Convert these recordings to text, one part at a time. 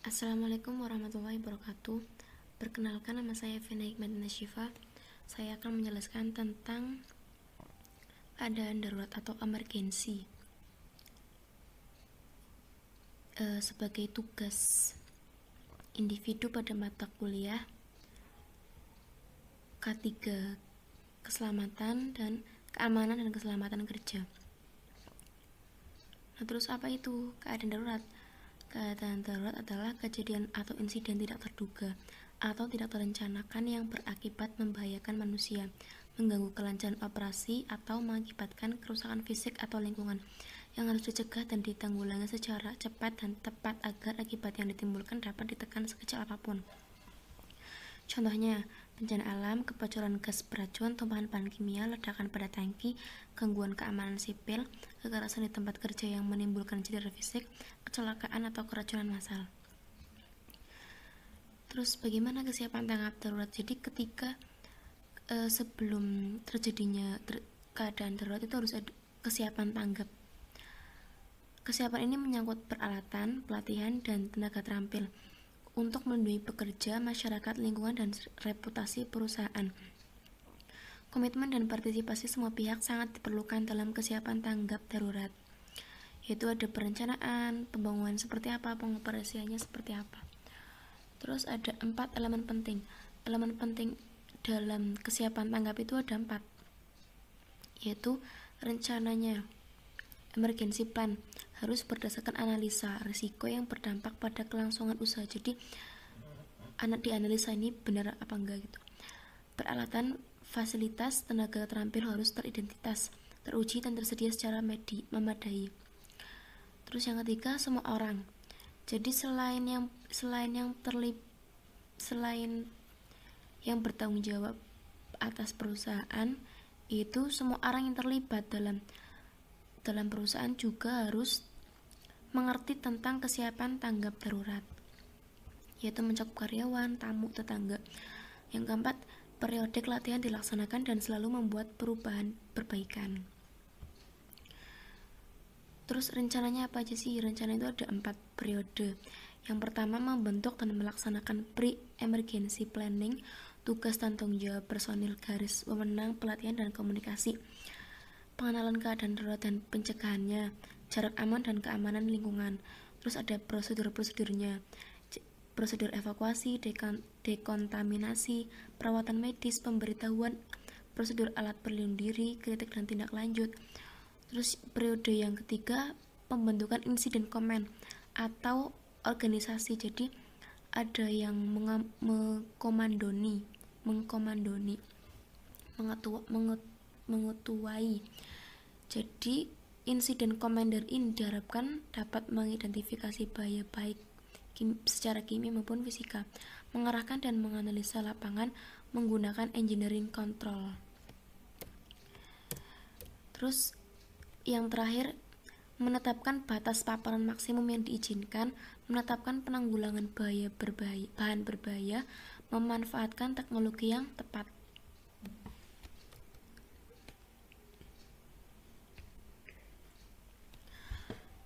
Assalamualaikum warahmatullahi wabarakatuh. Perkenalkan, nama saya Vina Hikmatina Syifa. Saya akan menjelaskan tentang keadaan darurat atau emergensi sebagai tugas individu pada mata kuliah K3, keselamatan dan keamanan dan keselamatan kerja. Nah, terus apa itu keadaan darurat? Keadaan darurat adalah kejadian atau insiden tidak terduga atau tidak terencanakan yang berakibat membahayakan manusia, mengganggu kelancaran operasi, atau mengakibatkan kerusakan fisik atau lingkungan yang harus dicegah dan ditanggulangi secara cepat dan tepat agar akibat yang ditimbulkan dapat ditekan sekecil apapun. Contohnya, bencana alam, kebocoran gas beracun, tumpahan bahan kimia, ledakan pada tangki, gangguan keamanan sipil, kekerasan di tempat kerja yang menimbulkan cedera fisik, kecelakaan atau keracunan massal. Terus bagaimana kesiapan tanggap darurat? Jadi ketika sebelum terjadinya keadaan darurat itu harus ada kesiapan tanggap. Kesiapan ini menyangkut peralatan, pelatihan, dan tenaga terampil untuk melindungi pekerja, masyarakat, lingkungan, dan reputasi perusahaan. Komitmen dan partisipasi semua pihak sangat diperlukan dalam kesiapan tanggap darurat, yaitu ada perencanaan, pembangunan seperti apa, pengoperasiannya seperti apa. Terus ada 4 elemen penting. Elemen penting dalam kesiapan tanggap itu ada 4, yaitu rencananya. Emergency plan harus berdasarkan analisa risiko yang berdampak pada kelangsungan usaha. Jadi dianalisa ini benar apa enggak gitu. Peralatan, fasilitas, tenaga terampil harus teridentitas, teruji dan tersedia secara memadai. Terus yang ketiga, semua orang. Jadi selain yang bertanggung jawab atas perusahaan, itu semua orang yang terlibat dalam perusahaan juga harus mengerti tentang kesiapan tanggap darurat, yaitu mencakup karyawan, tamu, tetangga. Yang keempat, periodik latihan dilaksanakan dan selalu membuat perbaikan. Terus rencananya apa aja sih? Rencana itu ada 4 periode. Yang pertama, membentuk dan melaksanakan pre-emergency planning, tugas tanggung jawab personil garis wewenang, pelatihan dan komunikasi, pengenalan keadaan darurat dan pencegahannya, jarak aman dan keamanan lingkungan. Terus ada prosedurnya, prosedur evakuasi, dekontaminasi, perawatan medis, pemberitahuan, prosedur alat pelindung diri, kritik dan tindak lanjut. Terus periode yang ketiga, pembentukan insiden command atau organisasi. Jadi ada yang mengetuai. Jadi insiden commander ini diharapkan dapat mengidentifikasi bahaya baik secara kimia maupun fisika, mengarahkan dan menganalisa lapangan menggunakan engineering control. Terus yang terakhir, menetapkan batas paparan maksimum yang diizinkan, menetapkan penanggulangan bahan berbahaya, memanfaatkan teknologi yang tepat.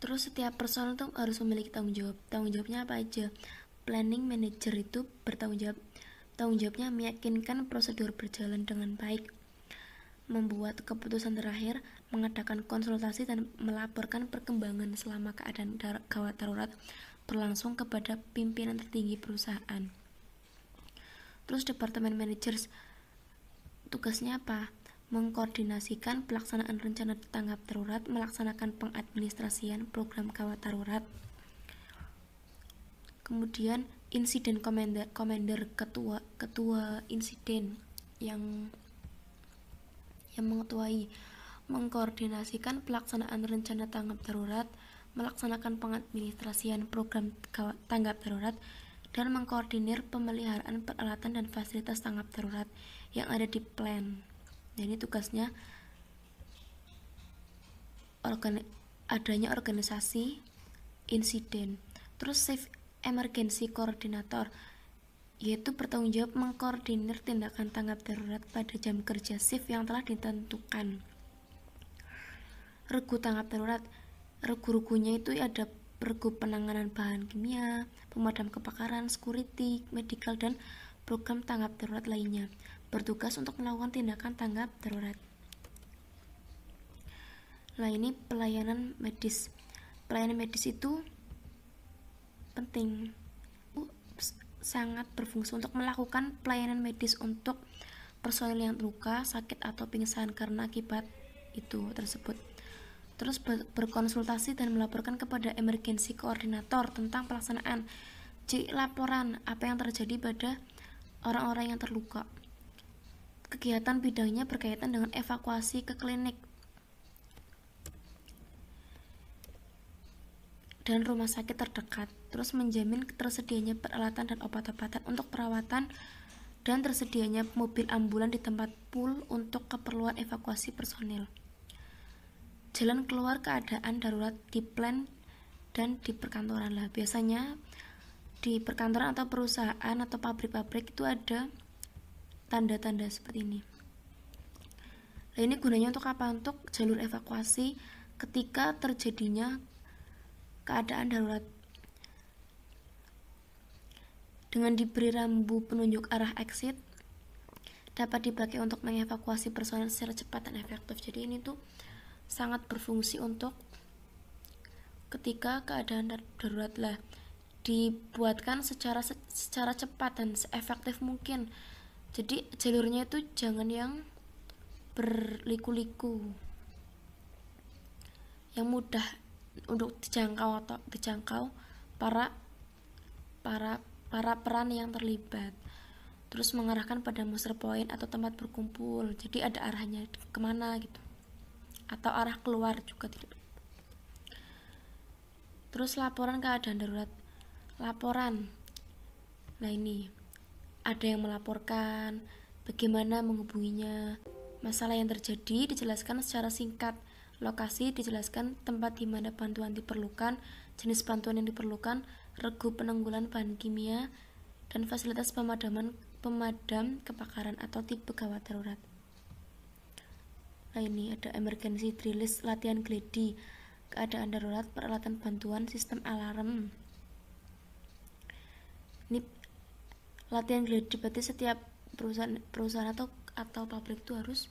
Terus setiap personel itu harus memiliki tanggung jawab. Tanggung jawabnya apa aja? Planning manager itu tanggung jawabnya meyakinkan prosedur berjalan dengan baik, membuat keputusan terakhir, mengadakan konsultasi dan melaporkan perkembangan selama keadaan gawat darurat berlangsung kepada pimpinan tertinggi perusahaan. Terus departemen managers tugasnya apa? Mengkoordinasikan pelaksanaan rencana tanggap darurat, melaksanakan pengadministrasian program gawat darurat. Kemudian insiden commander ketua insiden yang mengetuai, mengkoordinasikan pelaksanaan rencana tanggap darurat, melaksanakan pengadministrasian program tanggap darurat, dan mengkoordinir pemeliharaan peralatan dan fasilitas tanggap darurat yang ada di plan. Jadi tugasnya adanya organisasi insiden. Terus Chief Emergency Coordinator, yaitu bertanggung jawab mengkoordinir tindakan tanggap darurat pada jam kerja shift yang telah ditentukan. Regu tanggap darurat, regu-regunya itu ada pergub penanganan bahan kimia, pemadam kebakaran, security, medical, dan program tanggap darurat lainnya, bertugas untuk melakukan tindakan tanggap darurat. Nah, ini pelayanan medis. Pelayanan medis itu penting, sangat berfungsi untuk melakukan pelayanan medis untuk personil yang terluka, sakit, atau pingsan karena akibat itu tersebut. Terus berkonsultasi dan melaporkan kepada emergency koordinator tentang pelaksanaan laporan apa yang terjadi pada orang-orang yang terluka. Kegiatan bidangnya berkaitan dengan evakuasi ke klinik dan rumah sakit terdekat, terus menjamin tersedianya peralatan dan obat-obatan untuk perawatan dan tersedianya mobil ambulan di tempat pool untuk keperluan evakuasi personil. Jalan keluar keadaan darurat di plant dan di perkantoran lah. Biasanya di perkantoran atau perusahaan atau pabrik-pabrik itu ada tanda-tanda seperti ini. Nah, ini gunanya untuk apa? Untuk jalur evakuasi ketika terjadinya keadaan darurat. Dengan diberi rambu penunjuk arah exit, dapat dipakai untuk mengevakuasi personel secara cepat dan efektif. Jadi ini tuh sangat berfungsi untuk ketika keadaan darurat lah, dibuatkan secara cepat dan seefektif mungkin. Jadi jalurnya itu jangan yang berliku-liku, yang mudah untuk dijangkau para peran yang terlibat. Terus mengarahkan pada muster point atau tempat berkumpul, jadi ada arahnya kemana gitu, atau arah keluar juga tidak. Terus laporan keadaan darurat. Laporan. Nah, ini ada yang melaporkan, bagaimana menghubunginya, masalah yang terjadi dijelaskan secara singkat, lokasi dijelaskan, tempat di mana bantuan diperlukan, jenis bantuan yang diperlukan, regu penanggulan bahan kimia, dan fasilitas pemadam kebakaran atau tipe gawat darurat. Nah, ini ada emergency drill, latihan gladi, keadaan darurat, peralatan bantuan, sistem alarm. Ini latihan gladi berarti setiap perusahaan atau pabrik itu harus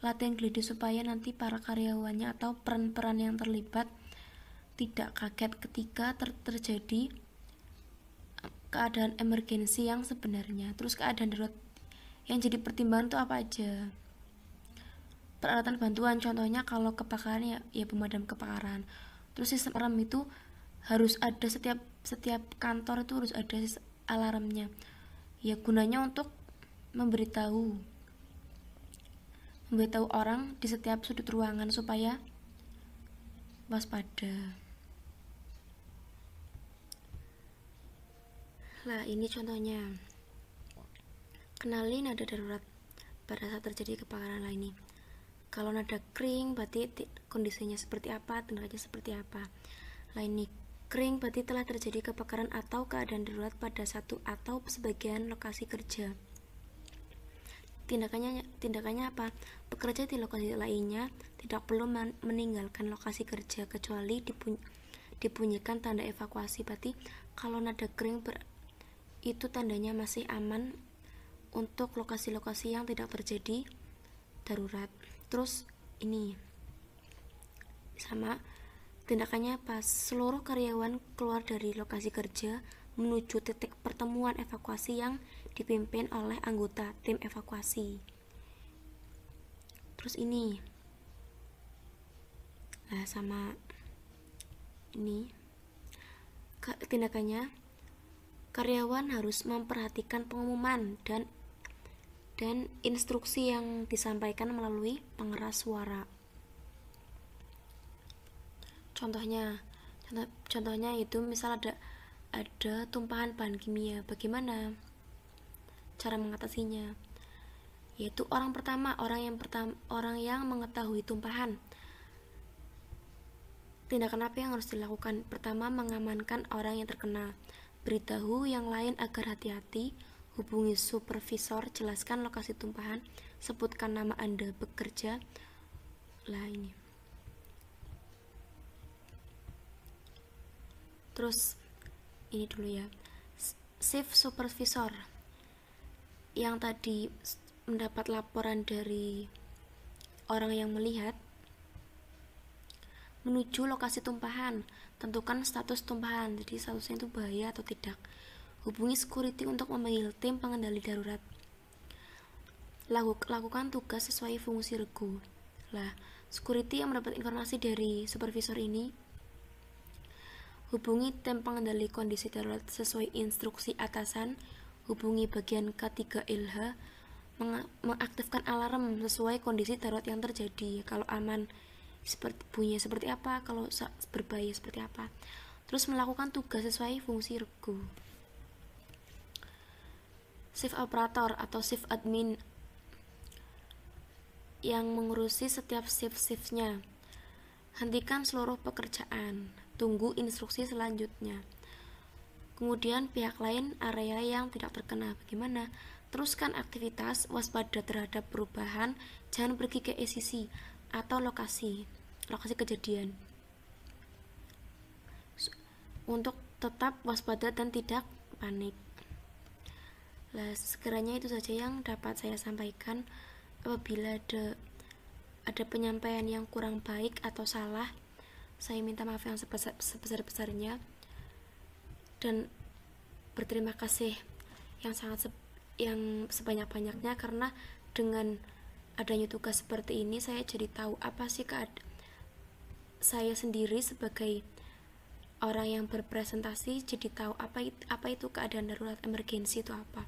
latihan gladi supaya nanti para karyawannya atau peran-peran yang terlibat tidak kaget ketika terjadi keadaan emergensi yang sebenarnya. Terus keadaan darurat yang jadi pertimbangan itu apa aja? Peralatan bantuan, contohnya kalau kebakaran ya pemadam kebakaran. Terus sistem alarm itu harus ada, setiap kantor itu harus ada alarmnya. Ya gunanya untuk memberitahu orang di setiap sudut ruangan supaya waspada. Nah, ini contohnya. Kenali nada darurat pada saat terjadi kebakaran lainnya. Kalau nada kering berarti kondisinya seperti apa, tindaknya seperti apa. Nah, ini kering berarti telah terjadi kebakaran atau keadaan darurat pada satu atau sebagian lokasi kerja. Tindakannya apa? Pekerja di lokasi lainnya tidak perlu meninggalkan lokasi kerja kecuali dibunyikan tanda evakuasi. Berarti kalau nada kering itu tandanya masih aman untuk lokasi-lokasi yang tidak terjadi darurat. Terus ini sama tindakannya pas seluruh karyawan keluar dari lokasi kerja menuju titik pertemuan evakuasi yang dipimpin oleh anggota tim evakuasi. Terus ini sama ini tindakannya, karyawan harus memperhatikan pengumuman dan instruksi yang disampaikan melalui pengeras suara. Contohnya itu misal ada tumpahan bahan kimia, bagaimana cara mengatasinya? Yaitu orang yang mengetahui tumpahan. Tindakan apa yang harus dilakukan? Pertama, mengamankan orang yang terkena. Beritahu yang lain agar hati-hati. Hubungi supervisor, jelaskan lokasi tumpahan, sebutkan nama Anda bekerja. Ini Terus ini dulu ya, shift supervisor yang tadi mendapat laporan dari orang yang melihat, menuju lokasi tumpahan, tentukan status tumpahan, jadi statusnya itu bahaya atau tidak. Hubungi security untuk memanggil tim pengendali darurat. Lakukan tugas sesuai fungsi regu. Lah, security yang mendapat informasi dari supervisor ini, hubungi tim pengendali kondisi darurat sesuai instruksi atasan. Hubungi bagian K3LH, mengaktifkan alarm sesuai kondisi darurat yang terjadi. Kalau aman bunyinya seperti apa, kalau berbahaya seperti apa. Terus melakukan tugas sesuai fungsi regu. Shift operator atau shift admin yang mengurusi setiap shift-shiftnya. Hentikan seluruh pekerjaan, tunggu instruksi selanjutnya. Kemudian pihak lain area yang tidak terkena bagaimana? Teruskan aktivitas, waspada terhadap perubahan, jangan pergi ke ECC atau lokasi kejadian. Untuk tetap waspada dan tidak panik. Nah, sekiranya itu saja yang dapat saya sampaikan. Apabila ada penyampaian yang kurang baik atau salah, saya minta maaf yang sebesar-besarnya. Dan berterima kasih yang sebanyak-banyaknya, karena dengan adanya tugas seperti ini saya jadi tahu apa sih saya sendiri sebagai orang yang berpresentasi, jadi tahu apa itu keadaan darurat emergensi itu apa.